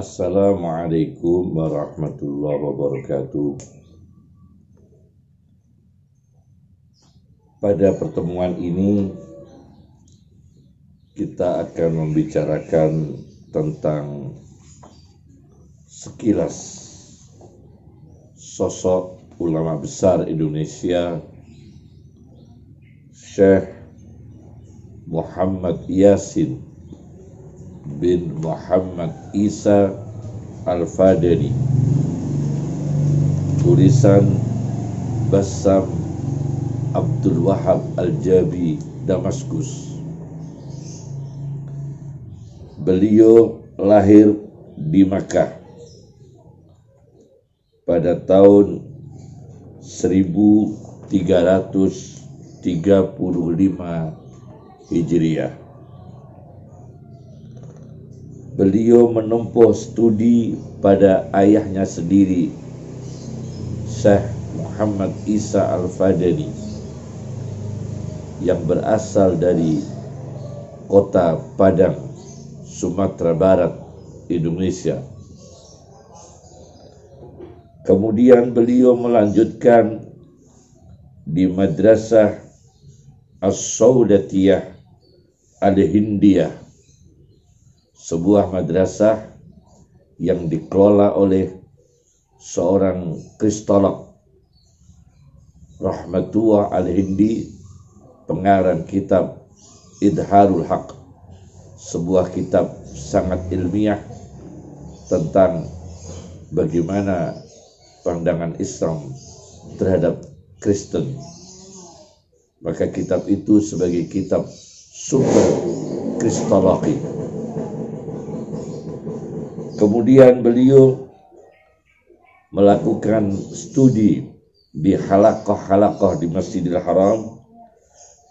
Assalamualaikum warahmatullahi wabarakatuh. Pada pertemuan ini kita akan membicarakan tentang sekilas sosok ulama besar Indonesia, Syekh Muhammad Yasin bin Muhammad Isa Al-Fadani, tulisan Bassam Abdul Wahab Al-Jabi, Damaskus. Beliau lahir di Makkah pada tahun 1335 Hijriah. Beliau menempuh studi pada ayahnya sendiri, Syekh Muhammad Isa Al-Fadani, yang berasal dari kota Padang, Sumatera Barat, Indonesia. Kemudian beliau melanjutkan di Madrasah As-Saudatiyah Al-Hindiyah, sebuah madrasah yang dikelola oleh seorang kristolog, Rahmatullah Al-Hindi, pengarang kitab Idharul Haq, sebuah kitab sangat ilmiah tentang bagaimana pandangan Islam terhadap Kristen. Maka kitab itu sebagai kitab super kristologi. Kemudian beliau melakukan studi di halaqah-halaqah di Masjidil Haram,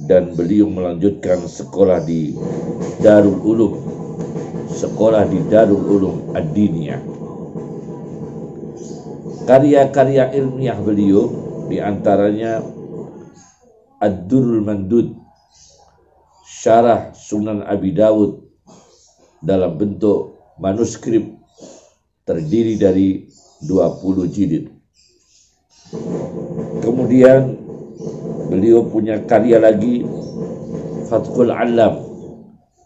dan beliau melanjutkan sekolah di Darul Ulum, sekolah di Darul Ulum Ad-Diniyah. Karya-karya ilmiah beliau diantaranya Ad-Durrul Mandud, Syarah Sunan Abi Dawud dalam bentuk manuskrip, terdiri dari 20 jilid. Kemudian beliau punya karya lagi, Fathul Alam,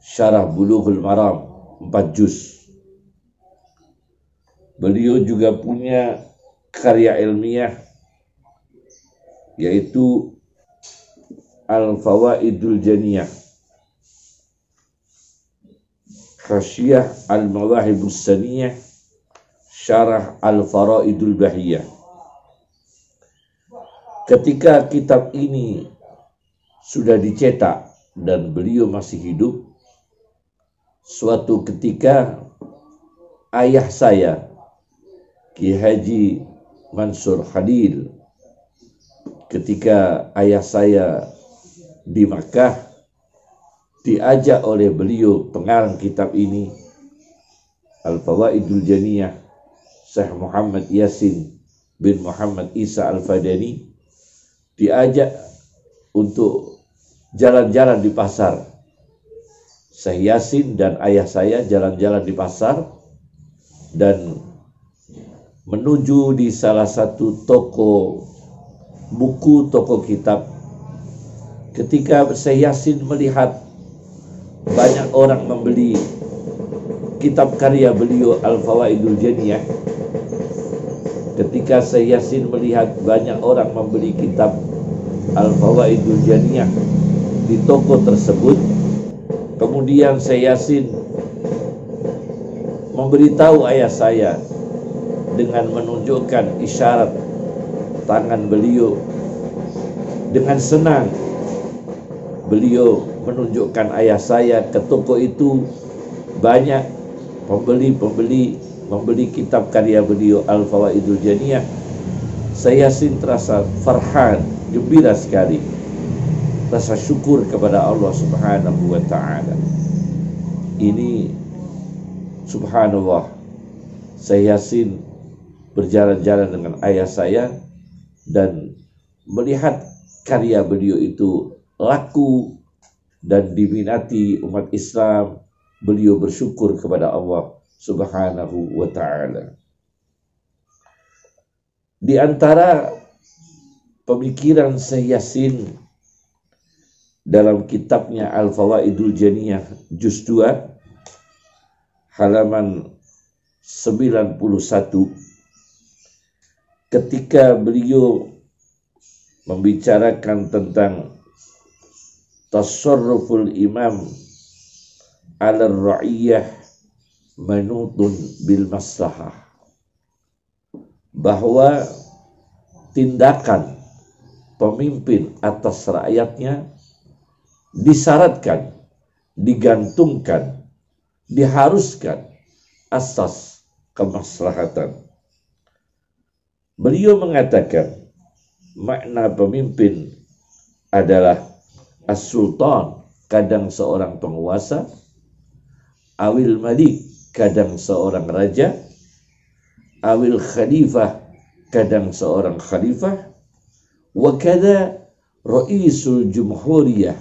Syarah Bulughul Maram, 4 juz. Beliau juga punya karya ilmiah, yaitu Al-Fawaidul Janiyah, Khasyiyah Al-Mawahibus Saniyah, Syarah Al-Faraidul Bahiyah. Ketika kitab ini sudah dicetak dan beliau masih hidup, suatu ketika ayah saya, Ki Haji Mansur Khalil, ketika ayah saya di Makkah, diajak oleh beliau pengarang kitab ini, Al-Fawaidul Janiyah, Syekh Muhammad Yasin bin Muhammad Isa Al-Fadani, diajak untuk jalan-jalan di pasar. Syekh Yasin dan ayah saya jalan-jalan di pasar dan menuju di salah satu toko buku, toko kitab. Ketika Syekh Yasin melihat banyak orang membeli kitab karya beliau Al-Fawaidul Janiyah, ketika Syekh Yasin melihat banyak orang membeli kitab Al-Fawaidul Janiyah di toko tersebut, kemudian Syekh Yasin memberitahu ayah saya dengan menunjukkan isyarat tangan beliau. Dengan senang beliau menunjukkan ayah saya ke toko itu, banyak pembeli membeli kitab karya beliau Al-Fawaidul Janiyah. Syekh Yasin terasa farhan, gembira sekali, rasa syukur kepada Allah Subhanahu wa ta'ala. Ini subhanallah, Syekh Yasin berjalan-jalan dengan ayah saya dan melihat karya beliau itu laku dan diminati umat Islam. Beliau bersyukur kepada Allah Subhanahu wa ta'ala. Di antara pemikiran Syekh Yasin dalam kitabnya Al-Fawaidul Janiyah juz 2 halaman 91, ketika beliau membicarakan tentang tasarruful imam ala ra'iyah manutun bil maslahah, bahwa tindakan pemimpin atas rakyatnya disyaratkan, digantungkan, diharuskan asas kemaslahatan. Beliau mengatakan makna pemimpin adalah as-sultan, kadang seorang penguasa, awil malik, kadang seorang raja, awil khalifah, kadang seorang khalifah, wa kada ra'isul jumhuriyah,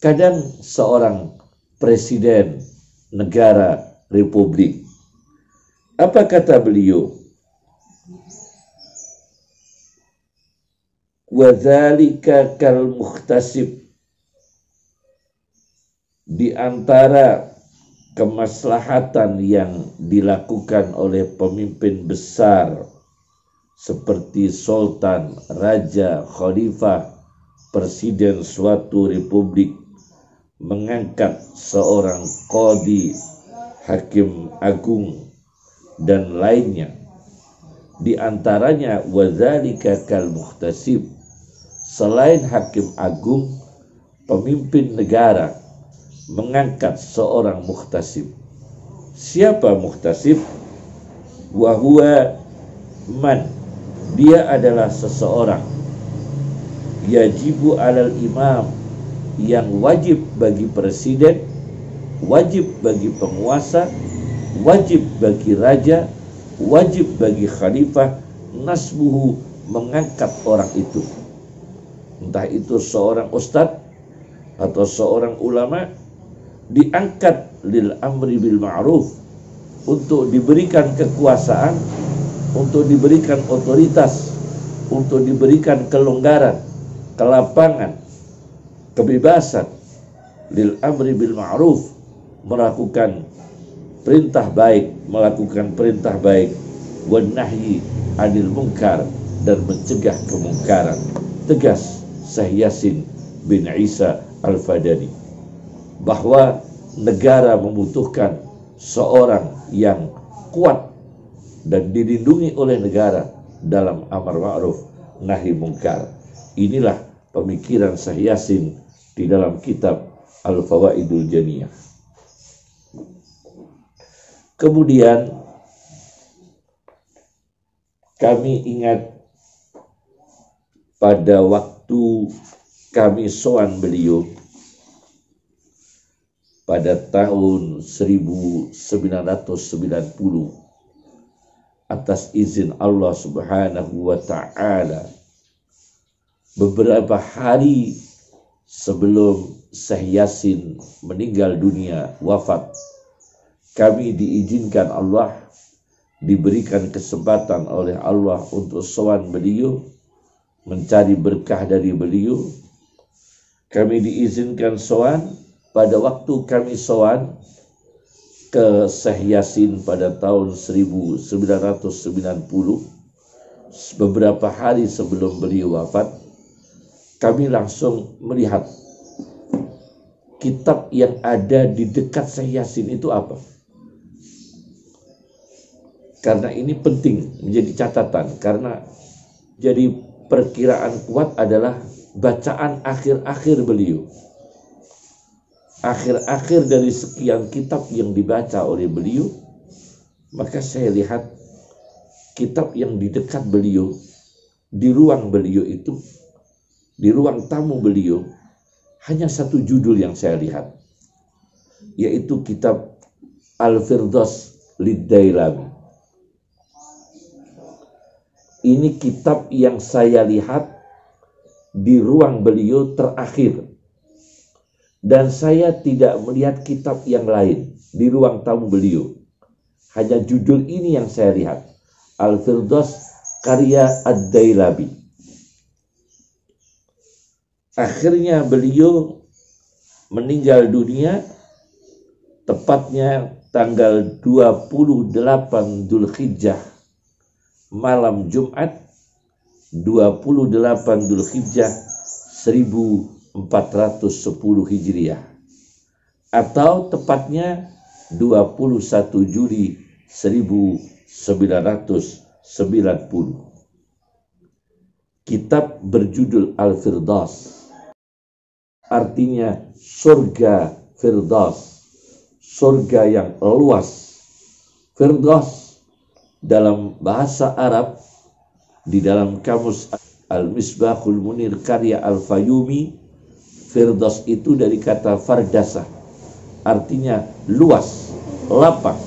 kadang seorang presiden negara republik. Apa kata beliau? Wa dzalika kal muhtasib, di antara kemaslahatan yang dilakukan oleh pemimpin besar seperti sultan, raja, khalifah, presiden suatu republik, mengangkat seorang qadi, hakim agung, dan lainnya. Di antaranya wadzalika kal muhtasib, selain hakim agung, pemimpin negara mengangkat seorang muhtasib. Siapa muhtasib? Wa huwa man, dia adalah seseorang, yajibu alal imam, yang wajib bagi presiden, wajib bagi penguasa, wajib bagi raja, wajib bagi khalifah, nasbuhu, mengangkat orang itu. Entah itu seorang ustadz atau seorang ulama, diangkat lil amri bil ma'ruf, untuk diberikan kekuasaan, untuk diberikan otoritas, untuk diberikan kelonggaran, kelapangan, kebebasan, lil amri bil ma'ruf, melakukan perintah baik, melakukan perintah baik, wan nahyi anil munkar, dan mencegah kemungkaran. Tegas Syekh Yasin bin Isa Al-Fadani bahwa negara membutuhkan seorang yang kuat dan dilindungi oleh negara dalam amar ma'ruf nahi munkar. Inilah pemikiran Syekh Yasin di dalam kitab Al-Fawaidul Janiyah. Kemudian kami ingat pada waktu kami sowan beliau pada tahun 1990 atas izin Allah Subhanahu wa ta'ala, beberapa hari sebelum Syekh Yasin meninggal dunia, wafat, kami diizinkan Allah, diberikan kesempatan oleh Allah untuk sowan beliau, mencari berkah dari beliau. Kami diizinkan sowan. Pada waktu kami sowan ke Syekh Yasin pada tahun 1990, beberapa hari sebelum beliau wafat, kami langsung melihat kitab yang ada di dekat Syekh Yasin itu apa. Karena ini penting menjadi catatan, karena jadi perkiraan kuat adalah bacaan akhir-akhir beliau. Akhir-akhir dari sekian kitab yang dibaca oleh beliau, maka saya lihat kitab yang di dekat beliau, di ruang beliau itu, di ruang tamu beliau, hanya satu judul yang saya lihat, yaitu kitab Al-Firdaus Lid-Dailami. Ini kitab yang saya lihat di ruang beliau terakhir. Dan saya tidak melihat kitab yang lain di ruang tamu beliau. Hanya judul ini yang saya lihat. Al-Firdaus karya Ad-Dailabi. Akhirnya beliau meninggal dunia tepatnya tanggal 28 Dzulhijjah, malam Jumat 28 Dzulhijjah 1410 Hijriah, atau tepatnya 21 Juli 1990. Kitab berjudul Al-Firdaus, artinya surga Firdaus, surga yang luas. Firdaus dalam bahasa Arab, di dalam kamus Al-Misbahul Munir karya Al-Fayumi, Firdaus itu dari kata fardasa, artinya luas, lapang.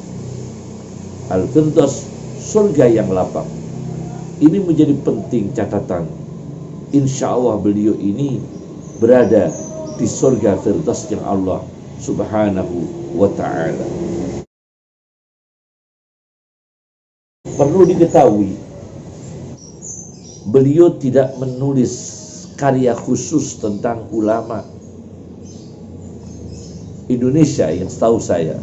Al-Firdaus, surga yang lapang. Ini menjadi penting catatan. Insya Allah beliau ini berada di surga Firdaus yang Allah Subhanahu wa ta'ala. Perlu diketahui, beliau tidak menulis karya khusus tentang ulama Indonesia yang setahu saya,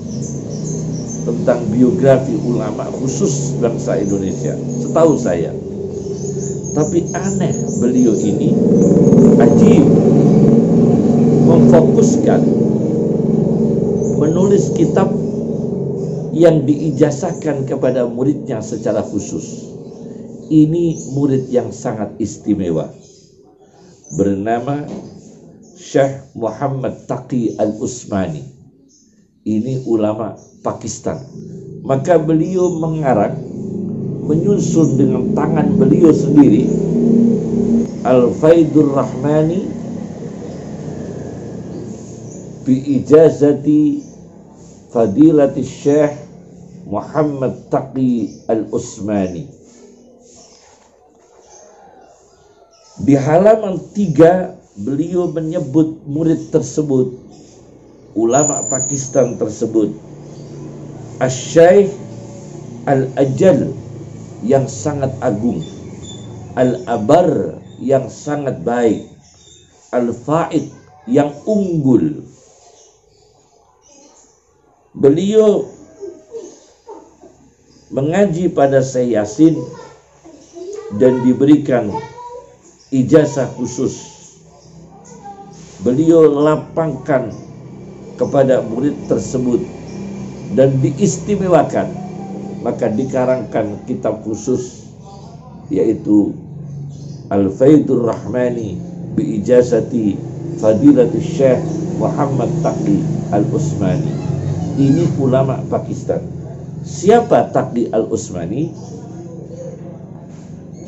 tentang biografi ulama khusus bangsa Indonesia, setahu saya. Tapi aneh, beliau ini ajib, memfokuskan menulis kitab yang diijazahkan kepada muridnya secara khusus. Ini murid yang sangat istimewa, bernama Syekh Muhammad Taqi Al-Usmani. Ini ulama Pakistan. Maka beliau mengarang, menyusun dengan tangan beliau sendiri, Al-Faidur Rahmani bi ijazati Fadilati Syekh Muhammad Taqi Al-Usmani. Di halaman 3 beliau menyebut murid tersebut, ulama Pakistan tersebut, Asy-Syaikh Al-Ajal yang sangat agung, Al-Abar yang sangat baik, Al-Fa'id yang unggul. Beliau mengaji pada Syekh Yasin dan diberikan ijazah khusus. Beliau lapangkan kepada murid tersebut dan diistimewakan, maka dikarangkan kitab khusus, yaitu Al-Faidur Rahmani bi ijazati Fadilati Syekh Muhammad Taqi Al-Usmani. Ini ulama Pakistan. Siapa Taqi Al-Usmani?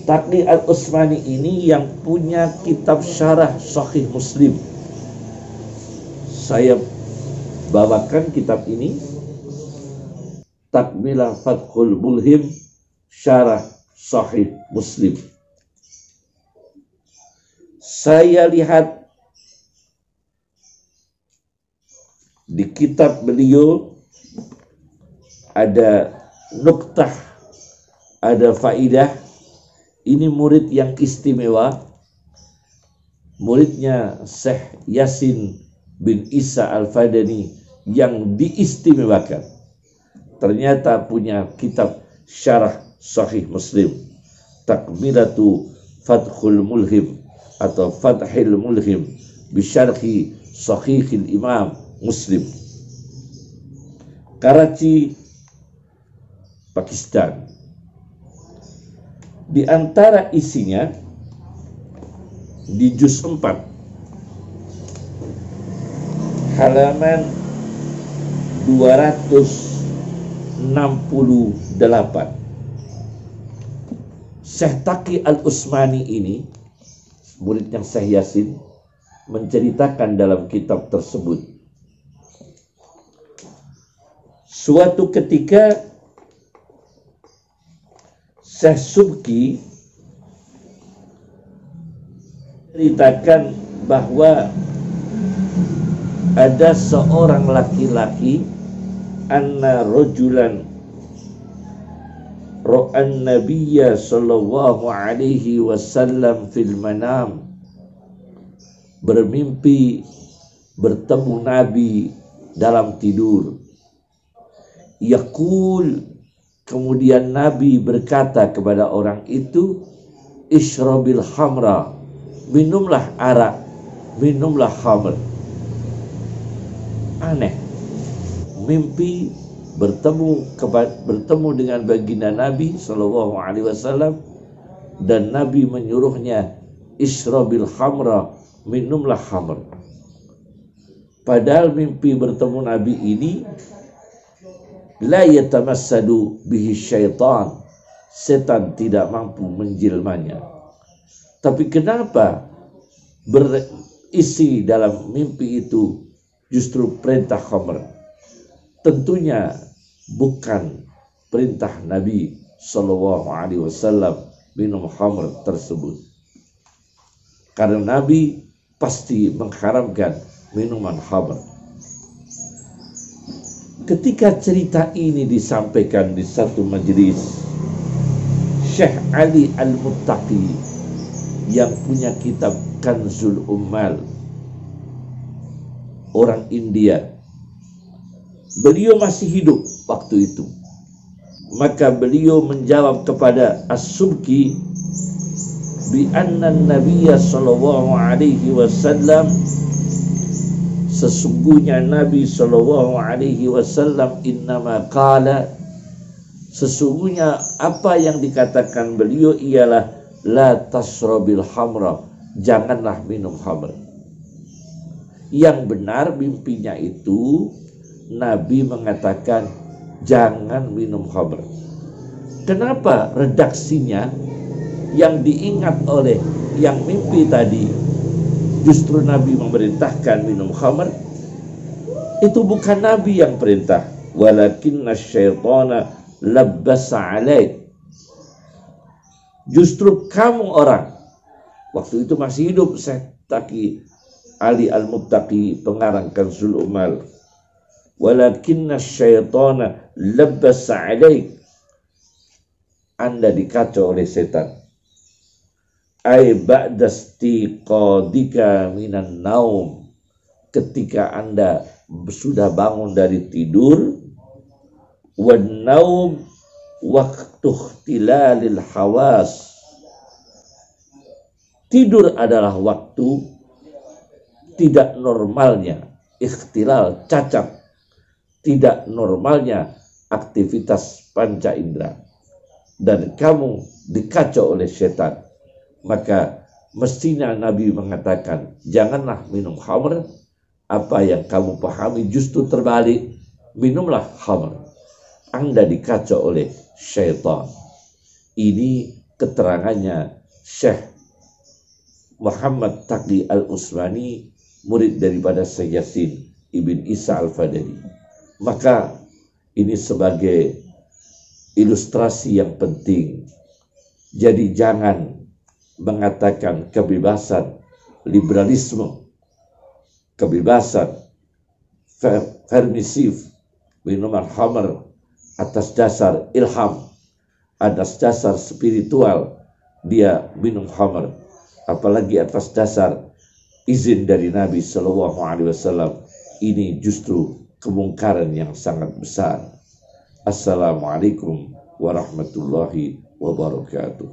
Taqi Al-Usmani ini yang punya kitab syarah Sahih Muslim. Saya bawakan kitab ini, Takmilah Fathul Mulhim Syarah Sahih Muslim. Saya lihat di kitab beliau ada nuktah, ada faidah. Ini murid yang istimewa, muridnya Syekh Yasin bin Isa Al-Fadani yang diistimewakan. Ternyata punya kitab syarah Sahih Muslim, Takmilatu Fathul Mulhim atau Fathil Mulhim bisyarhi Sahihil Imam Muslim, Karachi, Pakistan. Di antara isinya, di juz 4 halaman 268, Syekh Taqi Al-Usmani ini, muridnya Syekh Yasin, menceritakan dalam kitab tersebut, suatu ketika Syekh Subki ceritakan bahwa ada seorang laki-laki, anna rajulan ra'an nabiyya sallallahu alaihi wasallam fil manam, bermimpi bertemu Nabi dalam tidur. Yaqul, kemudian Nabi berkata kepada orang itu, ishrabil khamra, minumlah arak, minumlah khamr. Aneh, mimpi bertemu dengan baginda Nabi sallallahu alaihi wasallam dan Nabi menyuruhnya ishrabil khamra, minumlah khamr. Padahal mimpi bertemu Nabi ini la yatamassadu bihi syaitan, setan tidak mampu menjelmanya. Tapi kenapa berisi dalam mimpi itu justru perintah khamr? Tentunya bukan perintah Nabi sallallahu alaihi wasallam minum khamr tersebut. Karena Nabi pasti mengharamkan minuman khamr. Ketika cerita ini disampaikan di satu majelis, Syekh Ali Al-Muttaqi yang punya kitab Kanzul Ummal, orang India, beliau masih hidup waktu itu. Maka beliau menjawab kepada As-Subki bi anna Nabiyya sallallahu alaihi wasallam, sesungguhnya Nabi sallallahu alaihi wasallam innama qala, sesungguhnya apa yang dikatakan beliau ialah la tasrabil khamra, janganlah minum khamr. Yang benar mimpinya itu Nabi mengatakan jangan minum khamr. Kenapa redaksinya yang diingat oleh yang mimpi tadi justru Nabi memerintahkan minum khamr? Itu bukan Nabi yang perintah, walakinna syaitana labbasa alaik. Justru kamu orang, waktu itu masih hidup Syekh Taqi Ali Al-Muttaqi, pengarang Kanzul Ummal, walakinna syaitana labbasa alaik, Anda dikacau oleh setan. Ai ba'da istiqadika minan naum, ketika Anda sudah bangun dari tidur, wan naum waktu ikhtilalil hawas, tidur adalah waktu tidak normalnya ikhtilal, cacat, tidak normalnya aktivitas panca indera, dan kamu dikacau oleh setan. Maka mestinya Nabi mengatakan janganlah minum khamr. Apa yang kamu pahami justru terbalik, minumlah khamr, Anda dikacau oleh syaitan. Ini keterangannya Syekh Muhammad Taqi Al-Usmani, murid daripada Syekh Yasin Ibn Isa Al-Fadali. Maka ini sebagai ilustrasi yang penting. Jadi jangan mengatakan kebebasan, liberalisme, kebebasan permisif minuman khamr atas dasar ilham, atas dasar spiritual dia minum khamr, apalagi atas dasar izin dari Nabi Sallallahu Alaihi Wasallam. Ini justru kemungkaran yang sangat besar. Assalamualaikum warahmatullahi wabarakatuh.